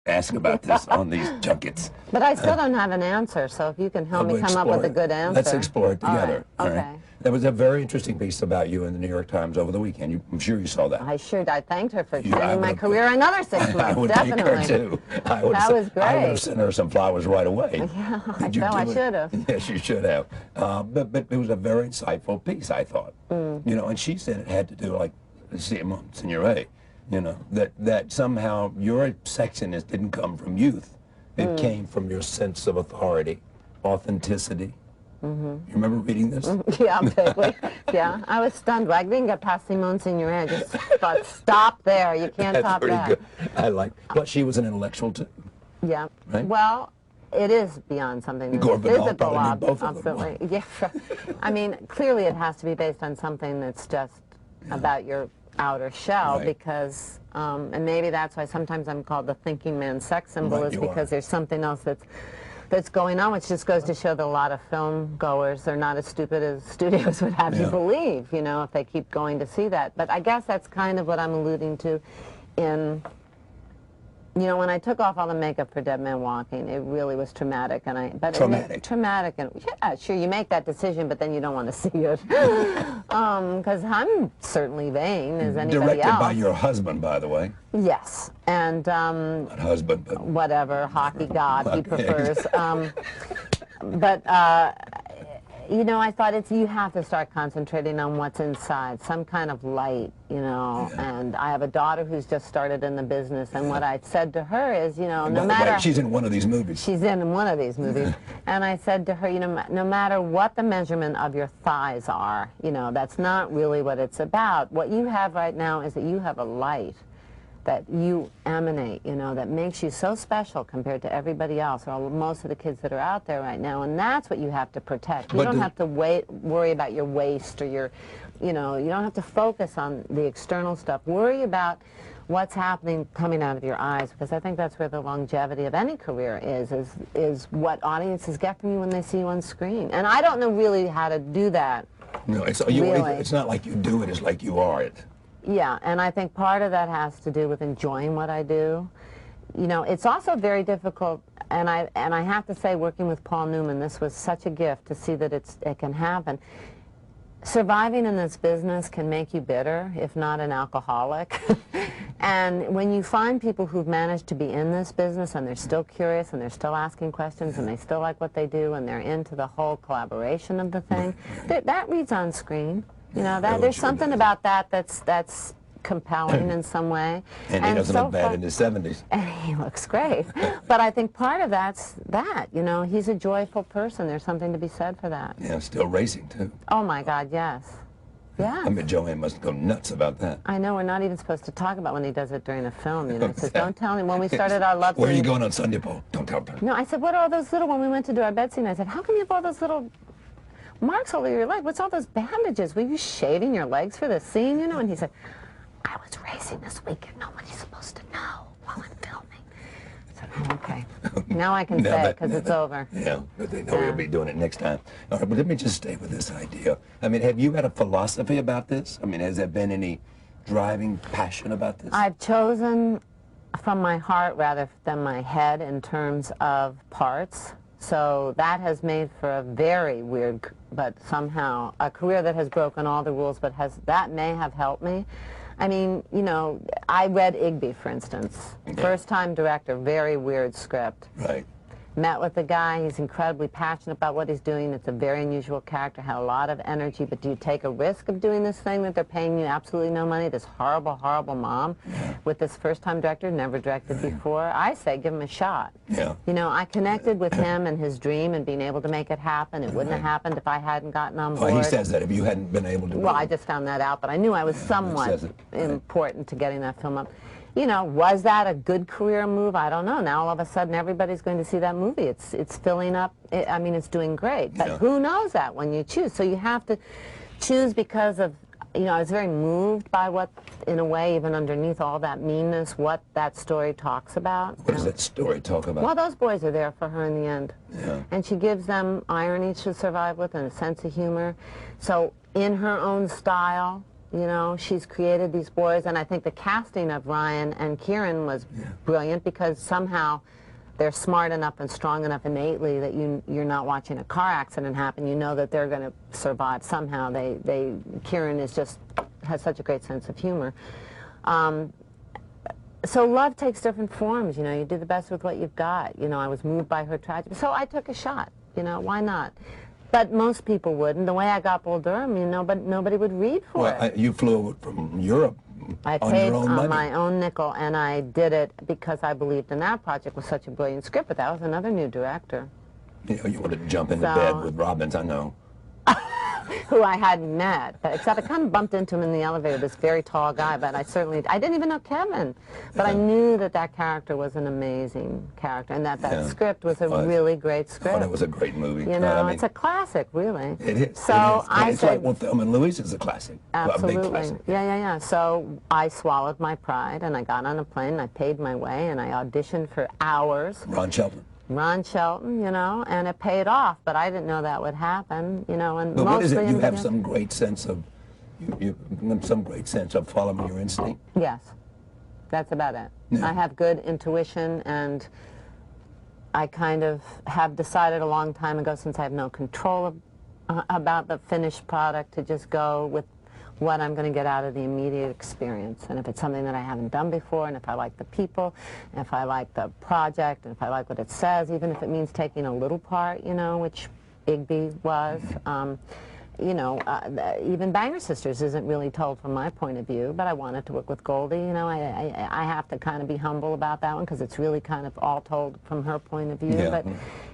ask about this on these junkets. But I still don't have an answer, so if you can help me come up with a good answer. Let's explore it together. All right. Okay. There was a very interesting piece about you in the New York Times over the weekend. I'm sure you saw that. I thanked her for extending my career another 6 months. I would definitely. thank her too. That was great. I would have sent her some flowers right away. Yeah, I should have. Yes, you should have. But it was a very insightful piece, I thought. You know, and she said it had to do, like, Signoret, you know, that somehow your sexiness didn't come from youth. It came from your sense of authority, authenticity. You remember reading this? Yeah, vaguely. Yeah, I was stunned. I didn't get past Simone Signoret. I just thought, stop there. You can't top that. That's pretty good. I like. But she was an intellectual too. Yeah. Right? Well, it is beyond something that's physical. Absolutely. Yeah. I mean, clearly it has to be based on something that's just about your outer shell, because, and maybe that's why sometimes I'm called the thinking man sex symbol, is because there's something else that's going on, which just goes to show that a lot of film goers are not as stupid as studios would have you believe, you know, if they keep going to see that. But I guess that's kind of what I'm alluding to in, you know, when I took off all the makeup for Dead Man Walking, it really was traumatic. Traumatic. And yeah, sure, you make that decision, but then you don't want to see it. Because I'm certainly vain as anybody else. Directed by your husband, by the way. Yes. And not husband, but whatever, hockey god he prefers. You know, I thought you have to start concentrating on what's inside, some kind of light, you know. And I have a daughter who's just started in the business, and what I said to her is, you know, no matter... She's in one of these movies. She's in one of these movies. And I said to her, you know, no matter what the measurement of your thighs are, you know, that's not really what it's about. What you have right now is that you have a light that you emanate, you know, that makes you so special compared to everybody else, or most of the kids that are out there right now, and that's what you have to protect. You don't have to worry about your waist or your, you know, you don't have to focus on the external stuff. Worry about what's happening coming out of your eyes, because I think that's where the longevity of any career is what audiences get from you when they see you on screen. And I don't know really how to do that. No, it's not like you do it, it's like you are it. Yeah, and I think part of that has to do with enjoying what I do. You know, it's also very difficult, and I have to say, working with Paul Newman, this was such a gift to see that it can happen. Surviving in this business can make you bitter, if not an alcoholic. And when you find people who've managed to be in this business and they're still curious and they're still asking questions and they still like what they do and they're into the whole collaboration of the thing, that reads on screen. You know, there's something about that's compelling in some way. And he doesn't look bad in his 70s. And he looks great. But I think part of that's that, you know, he's a joyful person. There's something to be said for that. Yeah, still racing, too. Oh, my God, yes. Yeah. I mean, Joanne must go nuts about that. I know, we're not even supposed to talk about when he does it during a film, you know. He says, don't tell him. When we started our love scene... Where are you going on Sunday, Paul? Don't tell him. No, I said, what are all those little... When we went to do our bed scene, I said, how come you have all those little... marks all over your leg? What's all those bandages? Were you shaving your legs for the scene, you know? And he said, I was racing this weekend. Nobody's supposed to know while I'm filming. I said, oh, okay. Now I can say it because it's over. Yeah, but they know you'll be doing it next time. All right, but let me just stay with this idea. I mean, have you had a philosophy about this? I mean, has there been any driving passion about this? I've chosen from my heart rather than my head in terms of parts. So that has made for a very weird, but somehow, a career that has broken all the rules, but that may have helped me. I mean, you know, I read Igby, for instance. First-time director, very weird script. Right. Met with the guy, he's incredibly passionate about what he's doing. It's a very unusual character, had a lot of energy, but do you take a risk of doing this thing that they're paying you absolutely no money, this horrible, horrible mom, with this first-time director, never directed before? I say give him a shot. Yeah. You know, I connected with him and his dream and being able to make it happen. It wouldn't have happened if I hadn't gotten on board. Well, he says that if you hadn't been able to. Well, I just found that out, but I knew I was somewhat important to getting that film up. You know, was that a good career move? I don't know. Now all of a sudden everybody's going to see that movie. It's filling up. I mean, it's doing great. But who knows that when you choose? So you have to choose because of, you know, I was very moved by what, in a way, even underneath all that meanness, what that story talks about. What does that story talk about? Well, those boys are there for her in the end. Yeah. And she gives them irony to survive with and a sense of humor. So in her own style, You know, she's created these boys, and I think the casting of Ryan and Kieran was brilliant because somehow they're smart enough and strong enough innately that you're not watching a car accident happen. You know that they're going to survive somehow. Kieran has such a great sense of humor. So love takes different forms. You know, you do the best with what you've got. You know, I was moved by her tragedy, so I took a shot. You know, why not? But most people wouldn't. The way I got Bull Durham, you know, but nobody would read for it. You flew from Europe I on paid your own money. my own nickel, and I did it because I believed in that project. It was such a brilliant script, but that was another new director. You know, you wanted to jump into bed with Robbins, I know. Who I hadn't met, except I kind of bumped into him in the elevator, this very tall guy, but I didn't even know Kevin. But I knew that that character was an amazing character, and that script was a really great script. Oh, that was a great movie. You know, I mean, it's a classic, really. It is. So it's like when Thelma and Louise is a classic. Absolutely. A big classic. Yeah. So I swallowed my pride, and I got on a plane, and I paid my way, and I auditioned for hours. Ron Shelton, you know, and it paid off, but I didn't know that would happen, you know, and but mostly... What is it? You have some great sense of, some great sense of following your instinct? Yes, that's about it. Yeah. I have good intuition, and I kind of have decided a long time ago, since I have no control about the finished product, to just go with what I'm going to get out of the immediate experience. And if it's something that I haven't done before, and if I like the people, and if I like the project, and if I like what it says, even if it means taking a little part, you know, which Igby was, you know, even Banger Sisters isn't really told from my point of view, but I wanted to work with Goldie. You know, I have to kind of be humble about that one, because it's really kind of all told from her point of view. Yeah. But,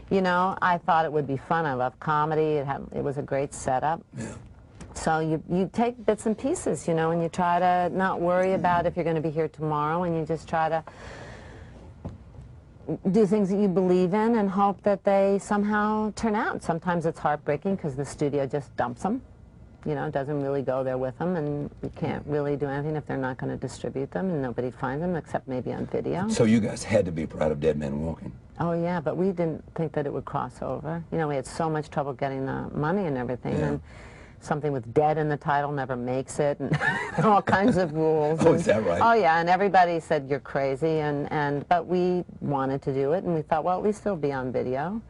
you know, I thought it would be fun. I love comedy. It was a great setup. Yeah. So you take bits and pieces, you know, and you try to not worry about if you're going to be here tomorrow, and you just try to do things that you believe in and hope that they somehow turn out. Sometimes it's heartbreaking because the studio just dumps them, you know, doesn't really go there with them, and you can't really do anything if they're not going to distribute them, and nobody finds them except maybe on video. So you guys had to be proud of Dead Man Walking. Oh yeah, but we didn't think that it would cross over. You know, we had so much trouble getting the money and everything. Yeah. And something with dead in the title never makes it, and all kinds of rules. Oh, is that right? Oh yeah, and everybody said you're crazy, but we wanted to do it, and we thought, well, at least it'll be on video.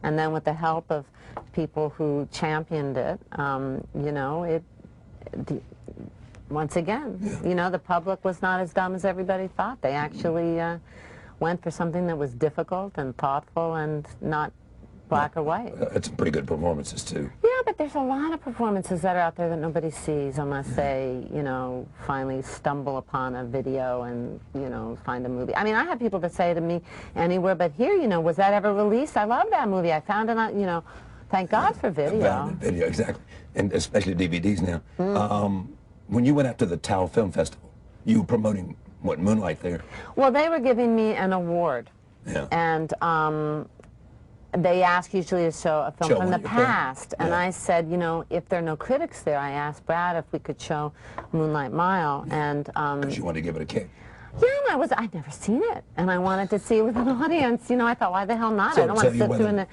And then with the help of people who championed it, you know, once again, you know, the public was not as dumb as everybody thought. They actually went for something that was difficult and thoughtful and not black or white. It's pretty good performances, too. Yeah, but there's a lot of performances that are out there that nobody sees unless they, you know, finally stumble upon a video and, you know, find a movie. I mean, I have people that say to me, anywhere but here, you know, was that ever released? I love that movie. I found it on, you know, thank God for video. Video, exactly. And especially DVDs now. When you went out to the Tao Film Festival, you were promoting, what, Moonlight there? Well, they were giving me an award. Yeah. And they ask usually to show a film from the past, and I said, you know, if there are no critics there, I asked Brad if we could show Moonlight Mile, and because you wanted to give it a kick. Yeah, and I'd never seen it, and I wanted to see it with an audience. You know, I thought, why the hell not? So I don't want to sit through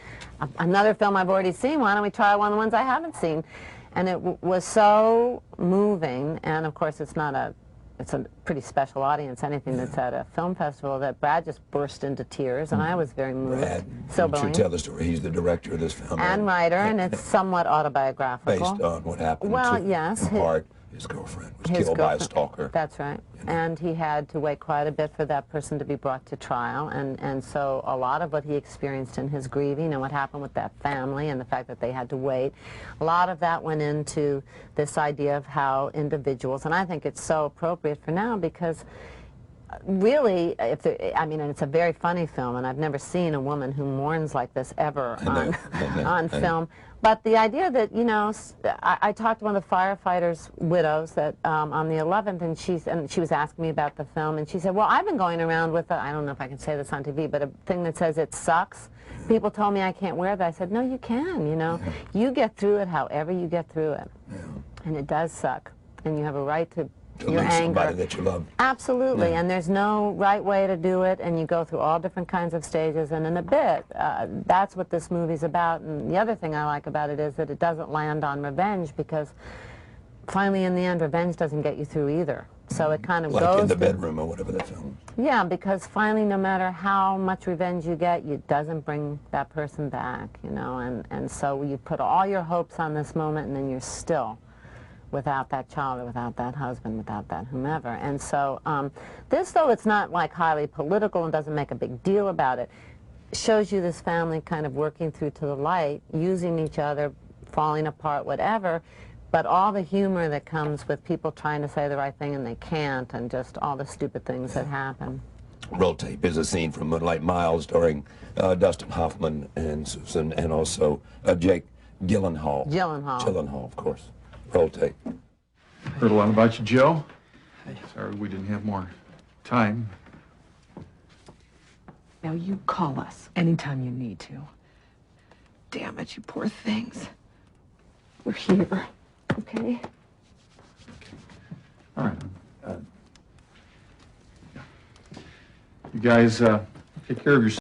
another film I've already seen. Why don't we try one of the ones I haven't seen? And it was so moving, and of course it's a pretty special audience, anything that's at a film festival, that Brad just burst into tears, and I was very moved. Brad, you should tell the story. He's the director of this film. And writer, and it's somewhat autobiographical. Based on what happened yes, in part. His girlfriend was killed by a stalker. That's right. You know. And he had to wait quite a bit for that person to be brought to trial, and so a lot of what he experienced in his grieving and what happened with that family and the fact that they had to wait, a lot of that went into this idea of how individuals, and I think it's so appropriate for now because really, I mean, and it's a very funny film, and I've never seen a woman who mourns like this ever on film. But the idea that, you know, I talked to one of the firefighters' widows that on the 11th, and she was asking me about the film, and she said, well, I've been going around with I don't know if I can say this on TV, but a thing that says it sucks. People told me I can't wear that. I said, no, you can, you know. You get through it however you get through it. And it does suck, and you have a right to your anger. Somebody that you love. Absolutely, and there's no right way to do it, and you go through all different kinds of stages, and in a bit, that's what this movie's about. And the other thing I like about it is that it doesn't land on revenge, because finally, in the end, revenge doesn't get you through either. So it kind of like goes in the bedroom or whatever that film. Yeah, because finally, no matter how much revenge you get, it doesn't bring that person back, you know, and so you put all your hopes on this moment, and then you're still without that child or without that husband, without that whomever. And so this, though it's not like highly political and doesn't make a big deal about it, shows you this family kind of working through to the light, using each other, falling apart, whatever, but all the humor that comes with people trying to say the right thing and they can't, and just all the stupid things that happen. Roll tape is a scene from Moonlight Mile starring Dustin Hoffman and Susan, and also Jake Gyllenhaal. Gyllenhaal, of course. Roll tape. Heard a lot about you, Joe. Sorry we didn't have more time. Now you call us anytime you need to. Damn it, you poor things. We're here, okay? All right. You guys take care of yourself.